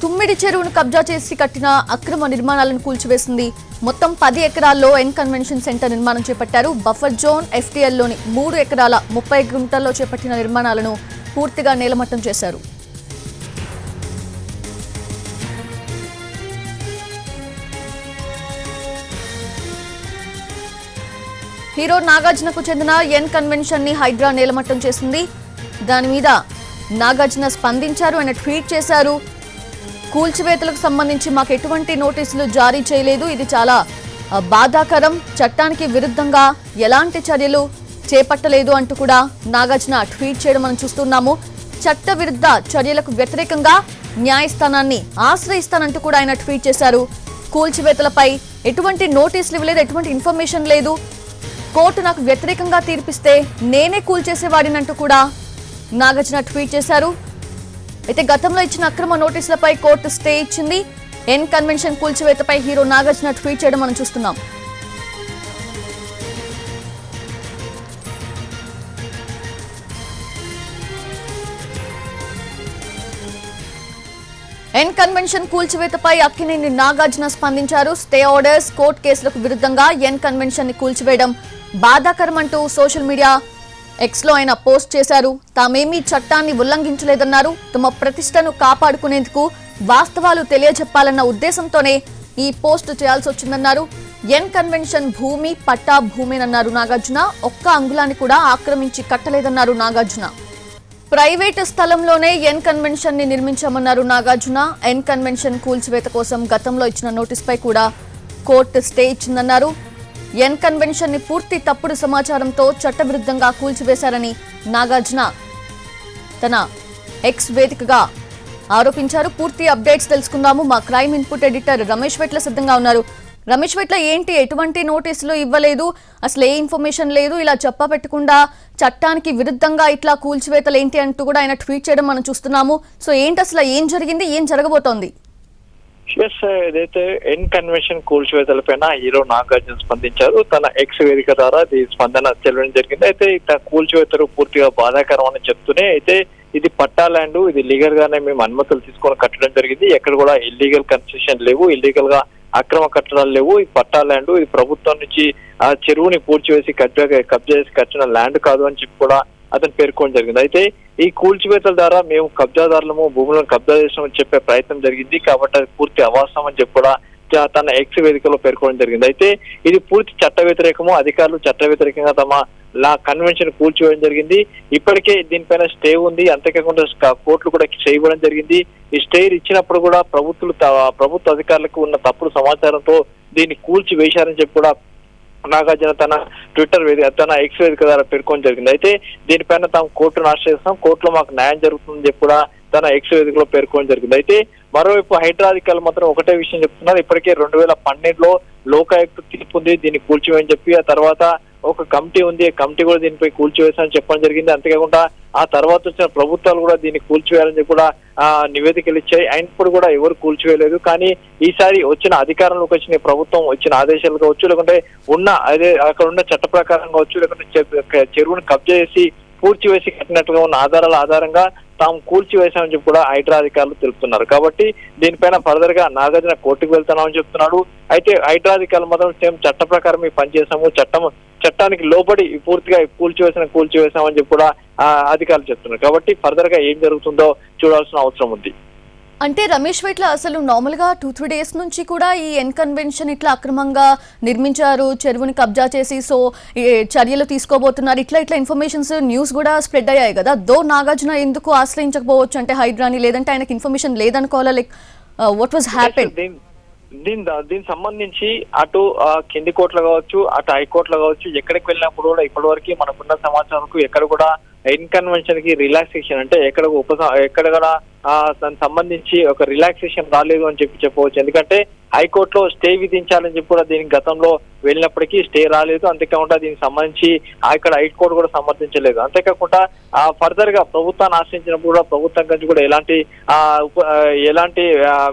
తుమ్మిడి చెరువును కబ్జా చేసి కట్టిన అక్రమ నిర్మాణాలను కూల్చివేసింది. మొత్తం 10 ఎకరాల్లో ఎన్ కన్వెన్షన్ సెంటర్ నిర్మాణం చేపట్టారు. బఫర్ జోన్ ఎఫ్టీఎల్లోని 3 ఎకరాల 30 గుంటల్లో చేపట్టిన నిర్మాణాలను పూర్తిగా నేలమట్టం చేశారు. హీరో నాగార్జునకు చెందిన ఎన్ కన్వెన్షన్ ని హైడ్రా నేలమట్టం చేసింది. దాని మీద నాగార్జున స్పందించారు, ఆయన ట్వీట్ చేశారు. కూల్చివేతలకు సంబంధించి మాకు ఎటువంటి నోటీసులు జారీ చేయలేదు, ఇది చాలా బాధాకరం, చట్టానికి విరుద్ధంగా ఎలాంటి చర్యలు చేపట్టలేదు అంటూ కూడా నాగార్జున ట్వీట్ చేయడం మనం చూస్తున్నాము. చట్ట విరుద్ధ చర్యలకు వ్యతిరేకంగా న్యాయస్థానాన్ని ఆశ్రయిస్తానంటూ కూడా ఆయన ట్వీట్ చేశారు. కూల్చివేతలపై ఎటువంటి నోటీసులు ఇవ్వలేదు, ఎటువంటి ఇన్ఫర్మేషన్ లేదు, కోర్టు నాకు వ్యతిరేకంగా తీర్పిస్తే నేనే కూల్చేసేవాడినంటూ కూడా నాగార్జున ట్వీట్ చేశారు. అయితే గతంలో ఇచ్చిన అక్రమ నోటీసులపై కోర్టు స్టే ఇచ్చింది. ఎన్ కన్వెన్షన్ కూల్చివేతపై హీరో నాగార్జున ట్వీట్ చేయడం మనం చూస్తున్నాం. ఎన్ కన్వెన్షన్ కూల్చివేతపై అక్కినేని నాగార్జున స్పందించారు. స్టే ఆర్డర్స్, కోర్టు కేసులకు విరుద్ధంగా ఎన్ కన్వెన్షన్ ని కూల్చివేయడం బాధాకరమంటూ సోషల్ మీడియా ఎక్స్ లో ఆయన పోస్ట్ చేశారు. తామేమీ చట్టాన్ని ఉల్లంఘించలేదన్నారు. తమ ప్రతిష్టను కాపాడుకునేందుకు వాస్తవాలు తెలియజెప్పాలన్న ఉద్దేశంతోనే ఈ పోస్ట్ చేయాల్సి వచ్చిందన్నారు. ఎన్ కన్వెన్షన్ భూమి పట్టా భూమేనన్నారు నాగార్జున. ఒక్క అంగుళాన్ని కూడా ఆక్రమించి కట్టలేదన్నారు నాగార్జున. ప్రైవేటు స్థలంలోనే ఎన్ కన్వెన్షన్ ని నిర్మించామన్నారు నాగార్జున. ఎన్ కన్వెన్షన్ కూల్చివేత కోసం గతంలో ఇచ్చిన నోటీసుపై కూడా కోర్టు స్టే ఇచ్చిందన్నారు. ఎన్ కన్వెన్షన్ ని పూర్తి తప్పుడు సమాచారంతో చట్టవిరుద్ధంగా కూల్చివేశారని నాగార్జున తన ఎక్స్ వేదికగా ఆరోపించారు. పూర్తి అప్డేట్స్ తెలుసుకుందాము. మా క్రైమ్ ఇన్పుట్ ఎడిటర్ రమేష్ వెట్ల సిద్ధంగా ఉన్నారు. రమేష్ వెట్ల, ఏంటి, ఎటువంటి నోటీసులు ఇవ్వలేదు, అసలు ఏ ఇన్ఫర్మేషన్ లేదు, ఇలా చెప్పపెట్టకుండా చట్టానికి విరుద్ధంగా ఇట్లా కూల్చివేతలు ఏంటి అంటూ కూడా ఆయన ట్వీట్ చేయడం మనం చూస్తున్నాము. సో ఏంటి, అసలు ఏం జరిగింది, ఏం జరగబోతోంది? ఏదైతే ఎన్ కన్వెన్షన్ కూల్చివేతలపైన హీరో నాగార్జున స్పందించారు. తన ఎక్స్ వేదిక ద్వారా స్పందన తెలవడం జరిగింది. అయితే ఇట్లా కూల్చివేతలు పూర్తిగా బాధాకరం అని చెప్తూనే, అయితే ఇది పట్టా ల్యాండ్, ఇది లీగల్ గానే మేము అనుమతులు తీసుకొని కట్టడం జరిగింది, ఎక్కడ కూడా ఇల్లీగల్ కన్స్ట్రక్షన్ లేవు, ఇల్లీగల్ గా అక్రమ కట్టడాలు లేవు, ఈ పట్టా ల్యాండ్ ఇది ప్రభుత్వం నుంచి ఆ చెరువుని పూడ్చివేసి కబ్జా చేసి కట్టిన ల్యాండ్ కాదు అని చెప్పి కూడా అతను పేర్కొనడం జరిగింది. అయితే ఈ కూల్చివేతల ద్వారా మేము కబ్జాదారులము భూములను కబ్జా చేసామని చెప్పే ప్రయత్నం జరిగింది, కాబట్టి అది పూర్తి అవాస్తవం అని చెప్పి కూడా తన ఎక్స్ వేదికలో పేర్కొనడం జరిగింది. అయితే ఇది పూర్తి చట్ట వ్యతిరేకము, అధికారులు చట్ట వ్యతిరేకంగా తమ కన్వెన్షన్ కూల్చివేయడం జరిగింది. ఇప్పటికే దీనిపైన స్టే ఉంది, అంతేకాకుండా కోర్టులు కూడా స్టే ఇవ్వడం జరిగింది. ఈ స్టే ఇచ్చినప్పుడు కూడా ప్రభుత్వ అధికారులకు ఉన్న తప్పుడు సమాచారంతో దీన్ని కూల్చివేశారని చెప్పి కూడా నాగార్జున తన ట్విట్టర్ తన ఎక్స్ వేదిక ద్వారా పేర్కొనడం జరిగింది. అయితే దీనిపైన తాము కోర్టును ఆశ్రయిస్తాం, కోర్టులో మాకు న్యాయం జరుగుతుందని చెప్పి కూడా తన ఎక్స్ వేదికలో పేర్కొనడం జరిగింది. అయితే మరోవైపు హైడ్రా అధికారులు మాత్రం ఒకటే విషయం చెప్తున్నారు. ఇప్పటికే 2012లో లోకాయుక్త తీర్పు ఉంది, దీన్ని కూల్చివేయని చెప్పి, ఆ తర్వాత ఒక కమిటీ ఉంది, కమిటీ కూడా దీనిపై కూల్చివేశారని చెప్పడం జరిగింది. అంతేకాకుండా ఆ తర్వాత వచ్చిన ప్రభుత్వాలు కూడా దీన్ని కూల్చివేయాలని చెప్పి కూడా నివేదికలు ఇచ్చాయి. అయినప్పుడు కూడా ఎవరు కూల్చివేయలేదు. కానీ ఈసారి వచ్చిన అధికారంలోకి వచ్చిన ప్రభుత్వం వచ్చిన ఆదేశాలు కావచ్చు, లేకుంటే అక్కడ ఉన్న చట్ట ప్రకారం కావచ్చు, లేకుంటే చెరువును కబ్జా చేసి కూల్చివేసి కట్టినట్టుగా ఉన్న ఆధారాల ఆధారంగా తాము కూల్చివేశామని చెప్పి కూడా హైడ్రా అధికారులు తెలుపుతున్నారు. కాబట్టి దీనిపైన ఫర్దర్ గా నాగార్జున కోర్టుకు వెళ్తున్నామని చెప్తున్నాడు. అయితే హైడ్రా అధికారులు మాత్రం సేమ్ చట్ట ప్రకారం పనిచేసాము, చట్టానికి లోబడి పూర్తిగా కూల్చివేశామని చెప్పి కూడా అధికారులు చెప్తున్నారు. కాబట్టి ఫర్దర్ గా ఏం జరుగుతుందో చూడాల్సిన అవసరం ఉంది. అంటే రమేష్ వెట్ల, అసలు నార్మల్ గా 2-3 డేస్ నుంచి కూడా ఈ ఎన్ కన్వెన్షన్ ఇట్లా అక్రమంగా నిర్మించారు, చెరువుని కబ్జా చేసి సో చర్యలు తీసుకోబోతున్నారు, ఇట్లా ఇన్ఫర్మేషన్స్ న్యూస్ కూడా స్ప్రెడ్ అయ్యాయి కదా. నాగార్జున ఎందుకు ఆశ్రయించకపోవచ్చు అంటే హైడ్రాని, లేదంటే ఆయనకి ఇన్ఫర్మేషన్ లేదనుకోవాలా, లైక్ వాట్ వాజ్ హ్యాపెన్? దీనికి సంబంధించి అటు కింది కోర్టులు కావచ్చు, అటు హైకోర్టులు కావచ్చు, ఎక్కడికి వెళ్ళినప్పుడు కూడా ఇప్పటివరకు మనకున్న సమాచారంకు ఎక్కడ కూడా ఎన్ కన్వెన్షన్ కి రిలాక్సేషన్ అంటే ఎక్కడ కూడా దానికి సంబంధించి ఒక రిలాక్సేషన్ రాలేదు అని చెప్పవచ్చు. ఎందుకంటే హైకోర్టులో స్టే విధించాలని చెప్పి కూడా దీనికి గతంలో వెళ్ళినప్పటికీ స్టే రాలేదు. అంతేకాకుండా దీనికి సంబంధించి ఇక్కడ హైకోర్టు కూడా సమర్థించలేదు. అంతేకాకుండా ఫర్దర్ గా ప్రభుత్వాన్ని ఆశ్రయించినప్పుడు కూడా ప్రభుత్వం నుంచి కూడా ఎలాంటి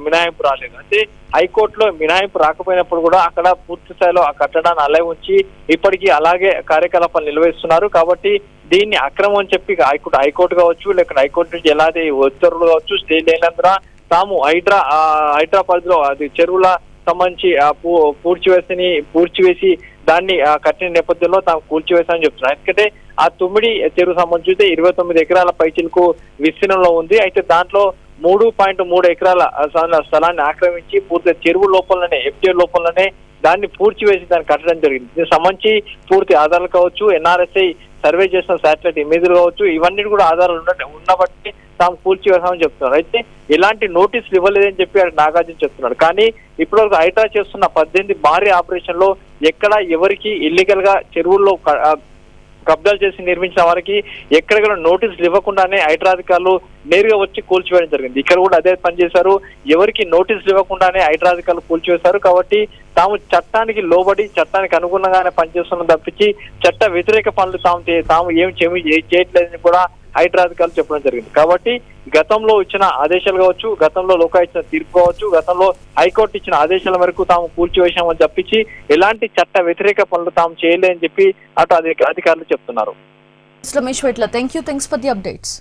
మినహాయింపు రాలేదు. అంటే హైకోర్టులో మినహాయింపు రాకపోయినప్పుడు కూడా అక్కడ పూర్తి స్థాయిలో ఆ కట్టడాన్ని అలాగే ఉంచి ఇప్పటికీ అలాగే కార్యకలాపాలు నిర్వహిస్తున్నారు. కాబట్టి దీన్ని అక్రమం అని చెప్పి హైకోర్టు కావచ్చు, లేకపోతే హైకోర్టు నుంచి ఎలాంటి ఉత్తర్వులు కావచ్చు, స్టే లేనందున తాము హైడ్రా పరిధిలో అది చెరువుల సంబంధించి పూడ్చివేసి దాన్ని కట్టిన నేపథ్యంలో తాము కూల్చివేశామని చెప్తున్నారు. ఎందుకంటే ఆ తుమ్మిడి చెరువు సంబంధించి 29 ఎకరాల పైచిలకు విస్తీర్ణంలో ఉంది. అయితే దాంట్లో 3.3 ఎకరాల స్థలాన్ని ఆక్రమించి పూర్తి చెరువు లోపలనే FTL లోపలనే దాన్ని పూడ్చివేసి దాన్ని కట్టడం జరిగింది. దీనికి సంబంధించి పూర్తి ఆధారాలు కావచ్చు, NRSI సర్వే చేసిన శాటిలైట్ ఇమేజ్లు కావచ్చు, ఇవన్నీ కూడా ఆధారాలు ఉన్నబట్టి తాము కూల్చివేశామని చెప్తున్నారు. అయితే ఎలాంటి నోటీసులు ఇవ్వలేదని చెప్పి నాగార్జున చెప్తున్నాడు. కానీ ఇప్పటివరకు హైడ్రా చేస్తున్న 18 భారీ ఆపరేషన్ లో ఎక్కడ ఎవరికి ఇల్లీగల్ గా చెరువుల్లో కబ్జాలు చేసి నిర్మించిన వారికి ఎక్కడ నోటీసులు ఇవ్వకుండానే హైడ్రా అధికారులు నేరుగా వచ్చి కూల్చివేయడం జరిగింది. ఇక్కడ కూడా అదే పనిచేశారు. ఎవరికి నోటీసులు ఇవ్వకుండానే హైడ్రా అధికారులు కూల్చివేశారు. కాబట్టి తాము చట్టానికి లోబడి చట్టానికి అనుగుణంగానే పనిచేస్తున్నాం తప్పించి చట్ట వ్యతిరేక పనులు తాము ఏమి చేయట్లేదని కూడా హైడ్రా అధికారులు చెప్పడం జరిగింది. కాబట్టి గతంలో ఇచ్చిన ఆదేశాలు కావచ్చు, గతంలో లోకా ఇచ్చిన తీర్పు కావచ్చు, గతంలో హైకోర్టు ఇచ్చిన ఆదేశాల మేరకు తాము కూల్చివేశామని తప్పించి ఎలాంటి చట్ట వ్యతిరేక పనులు తాము చేయలేదని చెప్పి అటు అధికారులు చెప్తున్నారు. Ramesh వెట్ల, thanks for the updates.